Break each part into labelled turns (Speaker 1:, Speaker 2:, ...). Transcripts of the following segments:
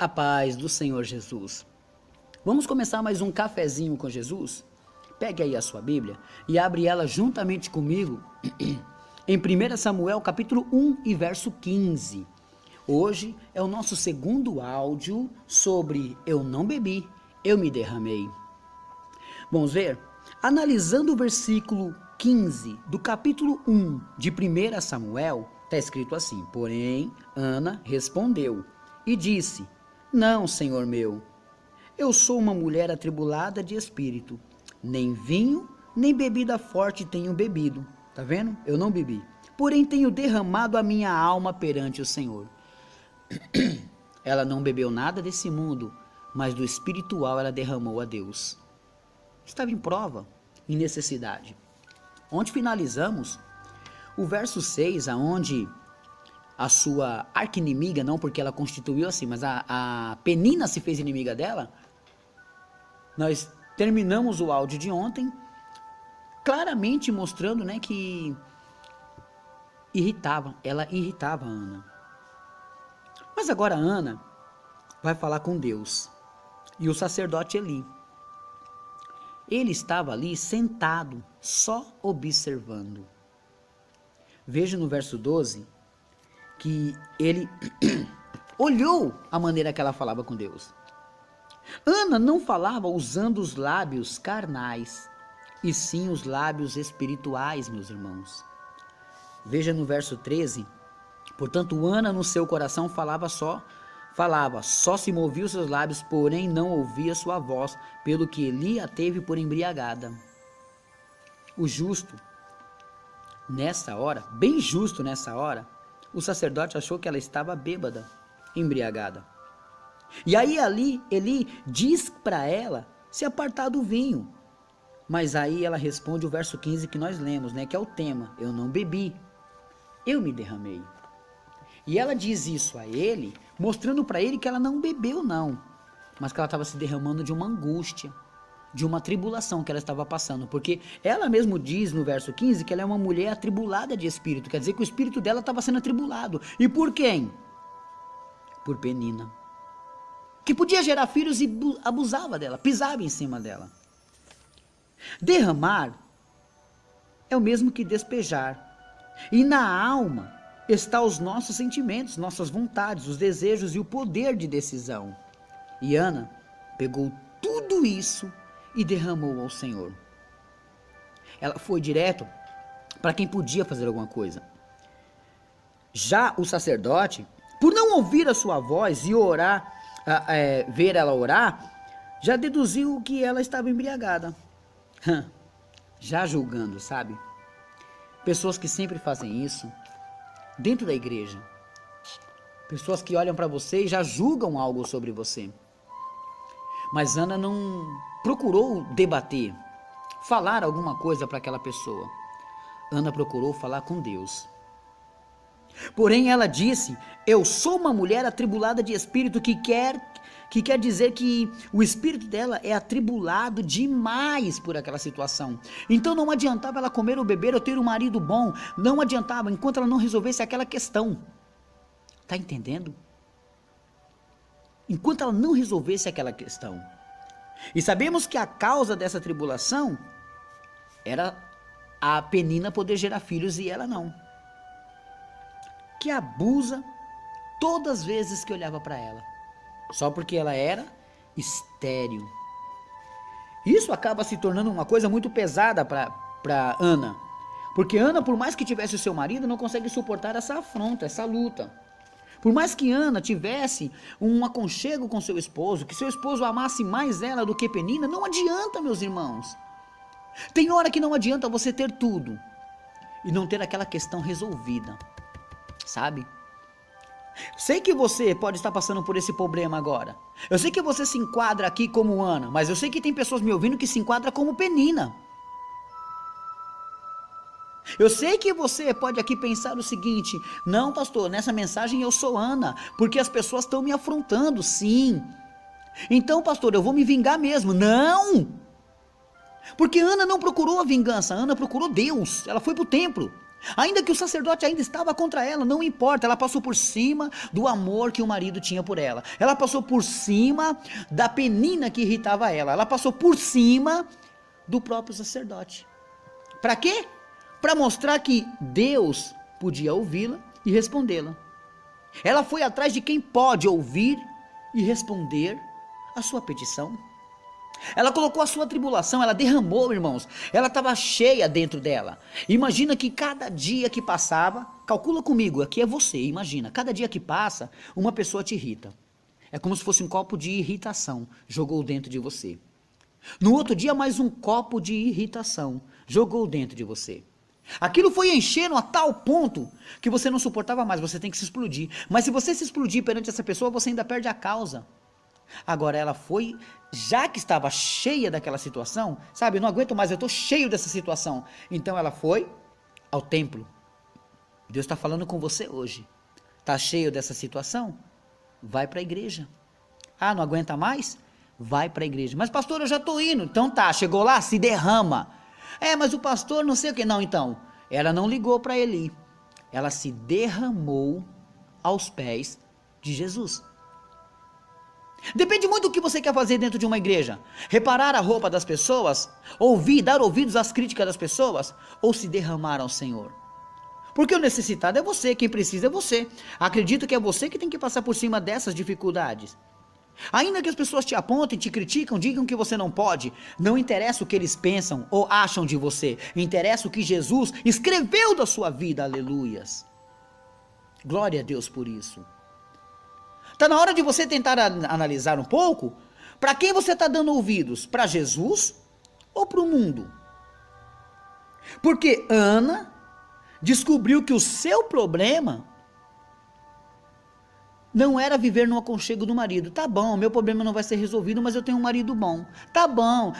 Speaker 1: A paz do Senhor Jesus. Vamos começar mais um cafezinho com Jesus? Pegue aí a sua Bíblia e abre ela juntamente comigo em 1 Samuel capítulo 1 e verso 15. Hoje é o nosso segundo áudio sobre Eu não bebi, eu me derramei. Vamos ver? Analisando o versículo 15 do capítulo 1 de 1 Samuel, está escrito assim: porém, Ana respondeu e disse: não, Senhor meu, eu sou uma mulher atribulada de espírito, nem vinho, nem bebida forte tenho bebido. Tá vendo? Eu não bebi. Porém tenho derramado a minha alma perante o Senhor. Ela não bebeu nada desse mundo, mas do espiritual ela derramou a Deus. Estava em prova, em necessidade. Onde finalizamos, o verso 6, aonde a sua arqui-inimiga, não porque ela constituiu assim, mas a Penina se fez inimiga dela. Nós terminamos o áudio de ontem, claramente mostrando, né, que ela irritava a Ana. Mas agora a Ana vai falar com Deus e o sacerdote Eli. Ele estava ali sentado, só observando. Veja no verso 12 que ele olhou a maneira que ela falava com Deus. Ana não falava usando os lábios carnais, e sim os lábios espirituais, meus irmãos. Veja no verso 13, portanto Ana no seu coração falava, só se movia os seus lábios, porém não ouvia sua voz, pelo que Eli a teve por embriagada. O justo, nessa hora, bem justo nessa hora, o sacerdote achou que ela estava bêbada, embriagada. E aí ali Eli diz para ela se apartar do vinho. Mas aí ela responde o verso 15 que nós lemos, né, que é o tema: eu não bebi, eu me derramei. E ela diz isso a ele, mostrando para ele que ela não bebeu não, mas que ela estava se derramando de uma angústia, de uma tribulação que ela estava passando, porque ela mesmo diz no verso 15 que ela é uma mulher atribulada de espírito, quer dizer que o espírito dela estava sendo atribulado. E por quem? Por Penina, que podia gerar filhos e abusava dela, pisava em cima dela. Derramar é o mesmo que despejar, e na alma está os nossos sentimentos, nossas vontades, os desejos e o poder de decisão. E Ana pegou tudo isso e derramou ao Senhor. Ela foi direto para quem podia fazer alguma coisa. Já o sacerdote, por não ouvir a sua voz e orar, ver ela orar, já deduziu que ela estava embriagada. Já julgando, sabe? Pessoas que sempre fazem isso dentro da igreja. Pessoas que olham para você e já julgam algo sobre você. Mas Ana não procurou debater, falar alguma coisa para aquela pessoa. Ana procurou falar com Deus. Porém ela disse: eu sou uma mulher atribulada de espírito, que quer dizer que o espírito dela é atribulado demais por aquela situação. Então não adiantava ela comer ou beber ou ter um marido bom, não adiantava enquanto ela não resolvesse aquela questão. Tá entendendo? Enquanto ela não resolvesse aquela questão. E sabemos que a causa dessa tribulação era a Penina poder gerar filhos e ela não. Que abusa todas as vezes que olhava para ela, só porque ela era estéril. Isso acaba se tornando uma coisa muito pesada para Ana, porque Ana, por mais que tivesse o seu marido, não consegue suportar essa afronta, essa luta. Por mais que Ana tivesse um aconchego com seu esposo, que seu esposo amasse mais ela do que Penina, não adianta, meus irmãos. Tem hora que não adianta você ter tudo e não ter aquela questão resolvida, sabe? Sei que você pode estar passando por esse problema agora. Eu sei que você se enquadra aqui como Ana, mas eu sei que tem pessoas me ouvindo que se enquadram como Penina. Eu sei que você pode aqui pensar o seguinte: não, pastor, nessa mensagem eu sou Ana, porque as pessoas estão me afrontando. Sim. Então, pastor, eu vou me vingar mesmo. Não! Porque Ana não procurou a vingança, Ana procurou Deus, ela foi para o templo. Ainda que o sacerdote ainda estava contra ela, não importa, ela passou por cima do amor que o marido tinha por ela. Ela passou por cima da penina que irritava ela. Ela passou por cima do próprio sacerdote. Para quê? Para mostrar que Deus podia ouvi-la e respondê-la. Ela foi atrás de quem pode ouvir e responder a sua petição. Ela colocou a sua tribulação, ela derramou, irmãos, ela estava cheia dentro dela. Imagina que cada dia que passava, calcula comigo, aqui é você, imagina, cada dia que passa, uma pessoa te irrita. É como se fosse um copo de irritação, jogou dentro de você. No outro dia, mais um copo de irritação, jogou dentro de você. Aquilo foi enchendo a tal ponto que você não suportava mais, você tem que se explodir. Mas se você se explodir perante essa pessoa, você ainda perde a causa. Agora ela foi, já que estava cheia daquela situação, sabe, não aguento mais, eu estou cheio dessa situação. Então ela foi ao templo. Deus está falando com você hoje. Está cheio dessa situação? Vai para a igreja. Ah, não aguenta mais? Vai para a igreja. Mas pastor, eu já estou indo. Então tá, chegou lá, se derrama. É, mas o pastor não sei o que. Não, então, ela não ligou para Eli. Ela se derramou aos pés de Jesus. Depende muito do que você quer fazer dentro de uma igreja. Reparar a roupa das pessoas, ouvir, dar ouvidos às críticas das pessoas, ou se derramar ao Senhor. Porque o necessitado é você, quem precisa é você. Acredito que é você que tem que passar por cima dessas dificuldades. Ainda que as pessoas te apontem, te criticam, digam que você não pode, não interessa o que eles pensam ou acham de você, interessa o que Jesus escreveu da sua vida, aleluias. Glória a Deus por isso. Está na hora de você tentar analisar um pouco, para quem você está dando ouvidos, para Jesus ou para o mundo? Porque Ana descobriu que o seu problema não era viver no aconchego do marido. Tá bom, meu problema não vai ser resolvido, mas eu tenho um marido bom. Tá bom,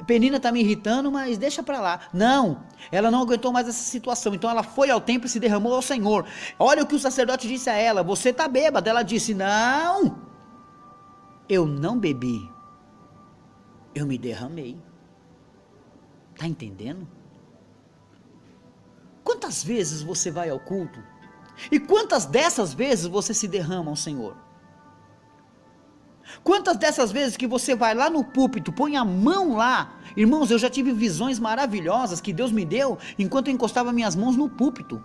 Speaker 1: Penina tá me irritando, mas deixa pra lá. Não, ela não aguentou mais essa situação, então ela foi ao templo e se derramou ao Senhor. Olha o que o sacerdote disse a ela, você tá bêbada. Ela disse, não, eu não bebi, eu me derramei. Tá entendendo? Quantas vezes você vai ao culto? E quantas dessas vezes você se derrama ao Senhor? Quantas dessas vezes que você vai lá no púlpito, põe a mão lá? Irmãos, eu já tive visões maravilhosas que Deus me deu enquanto eu encostava minhas mãos no púlpito.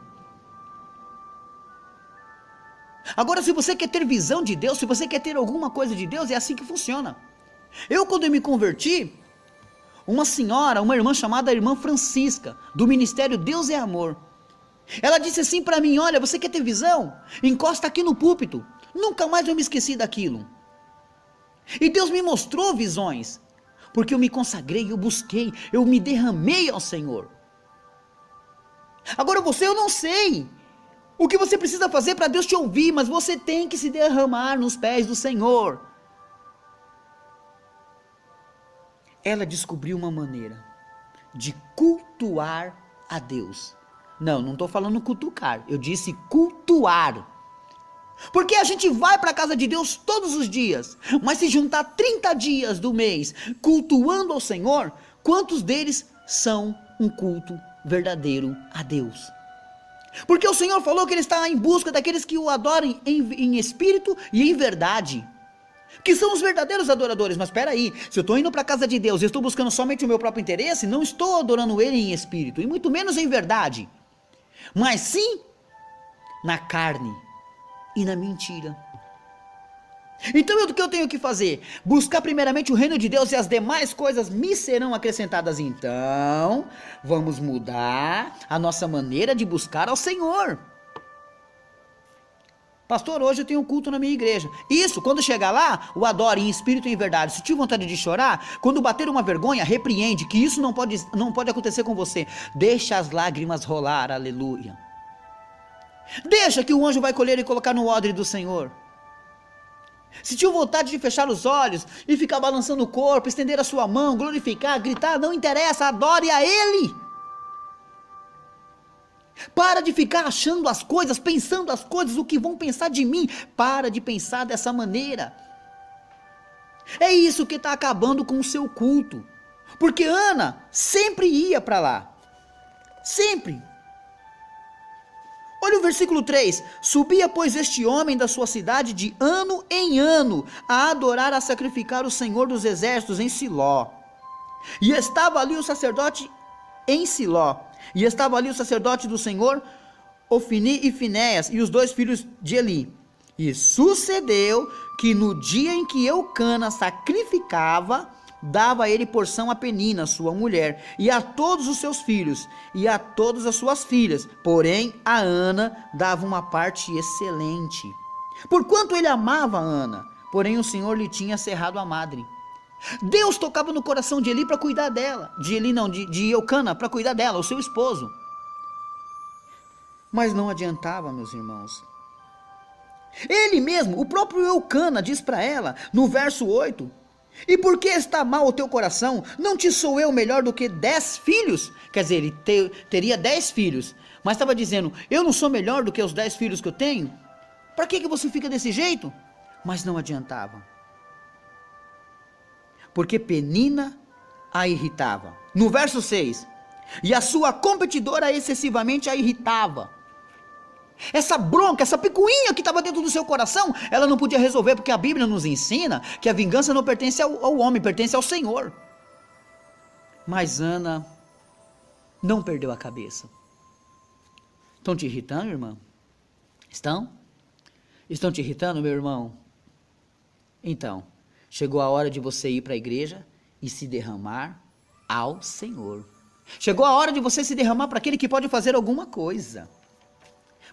Speaker 1: Agora, se você quer ter visão de Deus, se você quer ter alguma coisa de Deus, é assim que funciona. Eu, quando eu me converti, uma senhora, uma irmã chamada Irmã Francisca, do Ministério Deus é Amor, ela disse assim para mim, olha, você quer ter visão? Encosta aqui no púlpito. Nunca mais eu me esqueci daquilo. E Deus me mostrou visões, porque eu me consagrei, eu busquei, eu me derramei ao Senhor. Agora você, eu não sei o que você precisa fazer para Deus te ouvir, mas você tem que se derramar nos pés do Senhor. Ela descobriu uma maneira de cultuar a Deus. Não estou falando cutucar, eu disse cultuar. Porque a gente vai para a casa de Deus todos os dias, mas se juntar 30 dias do mês cultuando ao Senhor, quantos deles são um culto verdadeiro a Deus? Porque o Senhor falou que Ele está em busca daqueles que o adorem em espírito e em verdade, que são os verdadeiros adoradores. Mas espera aí, se eu estou indo para a casa de Deus e estou buscando somente o meu próprio interesse, não estou adorando Ele em espírito, e muito menos em verdade, mas sim na carne e na mentira. Então o que eu tenho que fazer? Buscar primeiramente o reino de Deus e as demais coisas me serão acrescentadas. Então vamos mudar a nossa maneira de buscar ao Senhor. Pastor, hoje eu tenho um culto na minha igreja. Isso, quando chegar lá, o adore em espírito e em verdade. Se tiver vontade de chorar, quando bater uma vergonha, repreende, que isso não pode acontecer com você. Deixa as lágrimas rolar, aleluia. Deixa que o anjo vai colher e colocar no odre do Senhor. Se tiver vontade de fechar os olhos e ficar balançando o corpo, estender a sua mão, glorificar, gritar, não interessa, adore a Ele. Para de ficar achando as coisas, pensando as coisas, o que vão pensar de mim. Para de pensar dessa maneira. É isso que está acabando com o seu culto. Porque Ana sempre ia para lá. Sempre. Olha o versículo 3. Subia, pois, este homem da sua cidade de ano em ano a adorar, a sacrificar o Senhor dos Exércitos em Siló. E estava ali o sacerdote em Siló. E estava ali o sacerdote do Senhor, Ofni e Finéias, e os 2 filhos de Eli. E sucedeu que no dia em que Eucana sacrificava, dava ele porção a Penina, sua mulher, e a todos os seus filhos, e a todas as suas filhas. Porém, a Ana dava uma parte excelente. Porquanto ele amava a Ana, porém o Senhor lhe tinha cerrado a madre. Deus tocava no coração de Eli para cuidar dela. De Eli não, de Eucana, para cuidar dela, o seu esposo. Mas não adiantava, meus irmãos. Ele mesmo, o próprio Eucana, diz para ela, no verso 8, e por que está mal o teu coração? Não te sou eu melhor do que 10 filhos? Quer dizer, ele teria 10 filhos, mas estava dizendo, eu não sou melhor do que os 10 filhos que eu tenho? Para que você fica desse jeito? Mas não adiantava. Porque Penina a irritava. No verso 6, e a sua competidora excessivamente a irritava. Essa bronca, essa picuinha que estava dentro do seu coração, ela não podia resolver, porque a Bíblia nos ensina que a vingança não pertence ao homem, pertence ao Senhor. Mas Ana não perdeu a cabeça. Estão te irritando, irmão? Estão? Estão te irritando, meu irmão? Então, chegou a hora de você ir para a igreja e se derramar ao Senhor. Chegou a hora de você se derramar para aquele que pode fazer alguma coisa.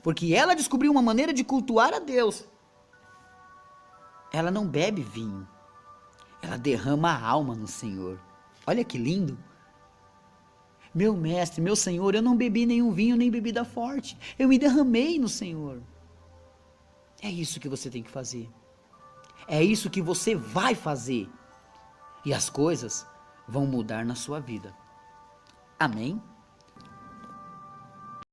Speaker 1: Porque ela descobriu uma maneira de cultuar a Deus. Ela não bebe vinho. Ela derrama a alma no Senhor. Olha que lindo. Meu mestre, meu Senhor, eu não bebi nenhum vinho, nem bebida forte. Eu me derramei no Senhor. É isso que você tem que fazer. É isso que você vai fazer. E as coisas vão mudar na sua vida. Amém?